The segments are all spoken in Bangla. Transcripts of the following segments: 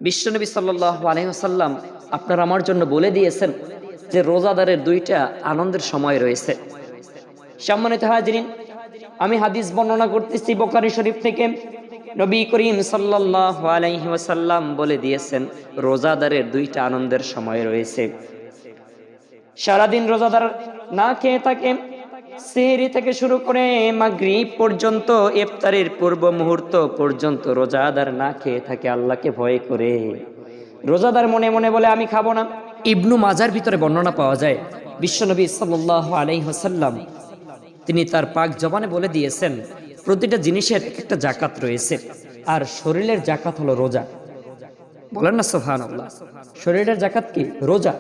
বিশ্বনবী সাল্লাল্লাহু আলাইহি ওয়াসাল্লাম আপনার আমার জন্য বলে দিয়েছেন যে রোজাদারের দুইটা আনন্দের সময় রয়েছে। সম্মানিত হাজিরিন, আমি হাদিস বর্ণনা করতেছি বুখারী শরীফ থেকে। নবী করিম সাল্লাল্লাহু আলাইহি ওয়াসাল্লাম বলে দিয়েছেন রোজাদারের দুইটা আনন্দের সময় রয়েছে। সারাদিন রোজাদার না খেয়ে থাকে, সেহরি থেকে শুরু করে মাগরিব পর্যন্ত, ইফতারের পূর্ব মুহূর্ত পর্যন্ত রোজাদার না খেয়ে থাকে আল্লাহকে ভয় করে। রোজাদার মনে মনে বলে আমি খাবো না। ইবনু মাজার ভিতরে বর্ণনা পাওয়া যায় বিশ্বনবী সাল্লাল্লাহু আলাইহি ওয়াসাল্লাম তিনি তার পাক জবানে বলে দিয়েছেন প্রতিটা জিনিসের একটা জাকাত রয়েছে, আর শরীরের জাকাত হলো রোজা। বলেন না সুবহানাল্লাহ। শরীরের জাকাত কি? রোজা।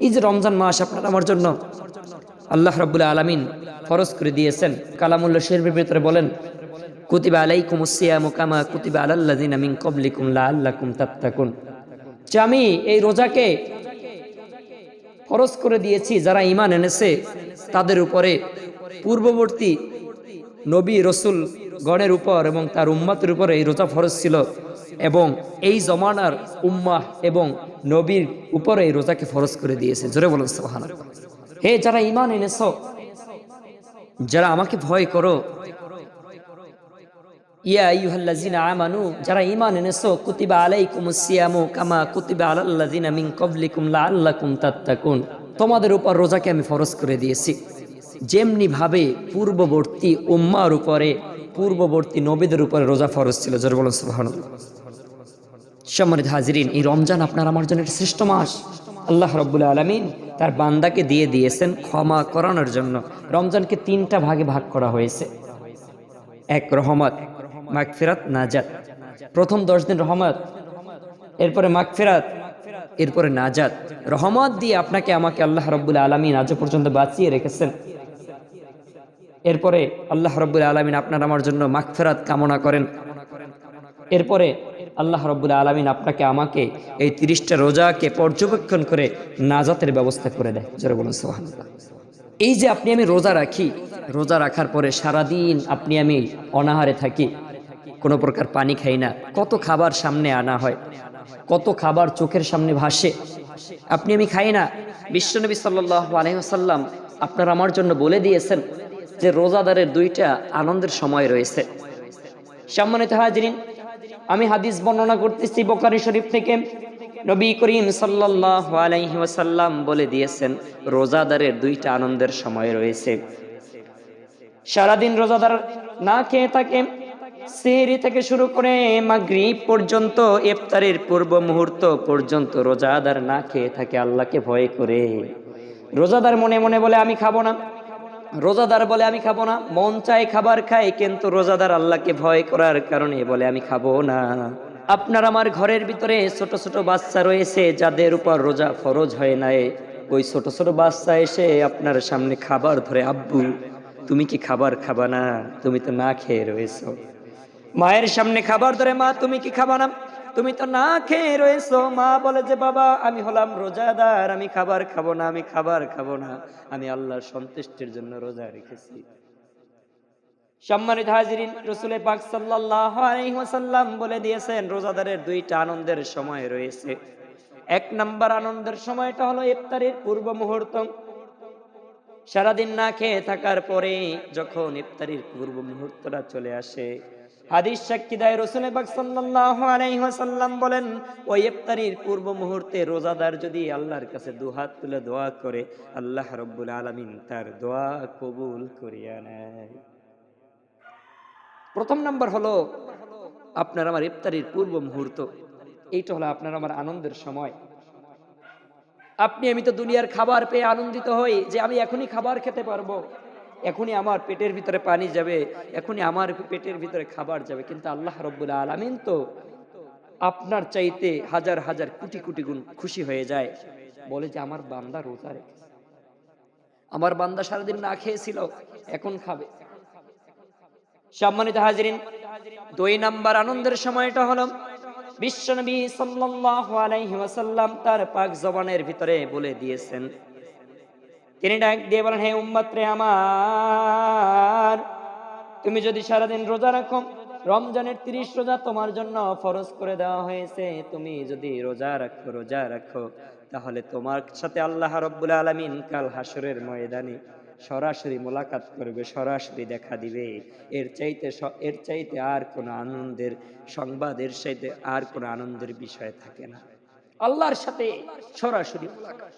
এই যে রমজান মাস আপনার আমার জন্য আল্লাহ রাব্বুল আলামিন ফরজ করে দিয়েছেন, কালামুল্লাহ শরীফের ভিতরে বলেন কুতিবা আলাইকুমুস সিয়ামু কামা কুতিবা আলাল্লাযিনা মিন ক্বাবলিকুম লাআল্লাকুম তাত্তাকুন। যে আমি এই রোজাকে ফরজ করে দিয়েছি যারা ঈমান এনেছে তাদের উপরে, পূর্ববর্তী নবী রাসূল গণের উপর এবং তার উম্মতের উপরে এই রোজা ফরজ ছিল, এবং এই জমানার উম্মাহ এবং নবীর উপরে এই রোজাকে ফরজ করে দিয়েছে। জোরে বলুন সুবহানাল্লাহ। হে যারা ঈমান এনেছো, যারা আমাকে ভয় করো, ইয়া আইয়ুহাল্লাযিনা আমানু, যারা ঈমান এনেছো, কুতিবা আলাইকুমুস সিয়ামু কামা কুতিবা আলাল্লাযিনা মিন ক্বাবলিকুম লাআল্লাকুম তাত্তাকুন, তোমাদের উপর রোজাকে আমি ফরজ করে দিয়েছি যেমনি ভাবে পূর্ববর্তী উম্মার উপরে, পূর্ববর্তী নবীদের উপরে রোজা ফরজ ছিল। জোরে বলুন সুবহানাল্লাহ। সম্মানিত হাজিরিন, এই রমজান আপনার আমার জন্য একটা শ্রেষ্ঠ মাস। আল্লাহ রাব্বুল আলামিন তার বান্দাকে দিয়ে দিয়েছেন ক্ষমা করানোর জন্য। রমজানকে তিনটা ভাগে ভাগ করা হয়েছে। এক, রহমত, মাগফিরাত, নাজাত। প্রথম 10 দিন রহমত, এরপরে মাগফিরাত, এরপরে নাজাত। রহমত দিয়ে আপনাকে আমাকে আল্লাহ রাব্বুল আলামিন আজ পর্যন্ত বাঁচিয়ে রেখেছেন। এরপরে আল্লাহ রাব্বুল আলামিন আপনার আমার জন্য মাগফিরাত কামনা করেন। এরপরে আল্লাহ রাব্বুল আলামিন আপনাকে আমাকে এই 30টা রোজাকে পর্যবেক্ষণ করে নাজাতের ব্যবস্থা করে দেয়। যারা বলুন সুবহানাল্লাহ। এই যে আপনি আমি রোজা রাখি, রোজা রাখার পরে সারাদিন আপনি আমি অনাহারে থাকি, কোনো প্রকার পানি খাই না, কত খাবার সামনে আনা হয়, কত খাবার চোখের সামনে ভাসে, আপনি আমি খাই না। বিশ্বনবী সাল্লাল্লাহু আলাইহি ওয়াসাল্লাম আপনার আমার জন্য বলে দিয়েছেন যে রোজাদারের দুইটা আনন্দের সময় রয়েছে। সম্মানিত হাজিরিন, আমি হাদিস বর্ণনা করতেছি বুখারী শরীফ থেকে। নবী করিম সাল্লাল্লাহু আলাইহি ওয়াসাল্লাম বলে দিয়েছেন রোজাদারের দুইটা আনন্দের সময় রয়েছে। সারাদিন রোজাদার না খেয়ে থাকে, সেহরি থেকে শুরু করে মাগরিব পর্যন্ত, ইফতারের পূর্ব মুহূর্ত পর্যন্ত রোজাদার না খেয়ে থাকে আল্লাহকে ভয় করে। রোজাদার মনে মনে বলে আমি খাবো না। রোজাদার বলে আমি খাবো না, মন চায় খাবার খায়, কিন্তু রোজাদার আল্লাহকে ভয় করার কারণে বলে আমি খাবো না। আপনার আমার ঘরের ভিতরে ছোট ছোট বাচ্চা রয়েছে যাদের উপর রোজা ফরজ হয় নাই। ওই ছোট ছোট বাচ্চা এসে আপনার সামনে খাবার ধরে, আব্বু তুমি কি খাবার খাবা না? তুমি তো না খেয়ে রয়েছো। মায়ের সামনে খাবার ধরে, মা তুমি কি খাবা না? তুমি তো না খেয়ে রয়েছো। মা বলে যে বাবা আমি হলাম রোজাদার, আমি খাবার খাবো না, আমি খাবার খাবো না, আমি আল্লাহর সন্তুষ্টির জন্য রোজা রেখেছি। সম্মানিত হাজিরিন, রাসূল পাক সাল্লাল্লাহু আলাইহি ওয়াসাল্লাম বলে দিয়েছেন রোজাদারের দুইটা আনন্দের সময় রয়েছে। এক নাম্বার আনন্দের সময়টা হলো ইফতারের পূর্ব মুহূর্ত। সারাদিন না খেয়ে থাকার পরে যখন ইফতারের পূর্ব মুহূর্তটা চলে আসে, হাদিস সাক্ষী দেয় রাসূল পাক সাল্লাল্লাহু আলাইহি ওয়াসাল্লাম বলেন ওই ইফতারের পূর্ব মুহূর্তে রোজাদার যদি আল্লাহর কাছে দুহাত তুলে দোয়া করে, আল্লাহ রাব্বুল আলামিন তার দোয়া কবুল করিয়া নেয়। প্রথম নাম্বার হলো আপনার আমার ইফতারের পূর্ব মুহূর্ত। এইটা হলো আপনার আমার আনন্দের সময়। আপনি আমি তো দুনিয়ার খাবার পেয়ে আনন্দিত হই যে আমি এখনই খাবার খেতে পারবো, এখনই আমার পেটের ভিতরে পানি যাবে, এখনই আমার পেটের ভিতরে খাবার যাবে। কিন্তু আল্লাহ রাব্বুল আলামিন তো আপনার চাইতে হাজার হাজার কোটি কোটি গুণ খুশি হয়ে যায়, বলে যে আমার বান্দা রোজা রেখেছে, আমার বান্দা সারাদিন না খেয়েছিল, এখন খাবে। সম্মানিত হাজিরিন, 2 নাম্বার আনন্দের সময়টা হলো বিশ্বনবী সাল্লাল্লাহু আলাইহি ওয়াসাল্লাম তার পাক জবানের ভিতরে বলে দিয়েছেন, তিনি ডাক দিয়ে বলেন হে উম্মত রে আমার, তুমি যদি সারাদিন রোজা রাখো, রমজানের 30 রোজা তোমার জন্য ফরজ করে দেওয়া হয়েছে। তুমি যদি রোজা রাখো তাহলে তোমার সাথে আল্লাহ রাব্বুল আলামিন কাল হাসরের ময়দানে সরাসরি মোলাকাত করবে, সরাসরি দেখা দিবে। এর চাইতে আর কোনো আনন্দের সংবাদ, এর চাইতে আর কোনো আনন্দের বিষয় থাকে না। আল্লাহর সাথে সরাসরি মোলাকাত।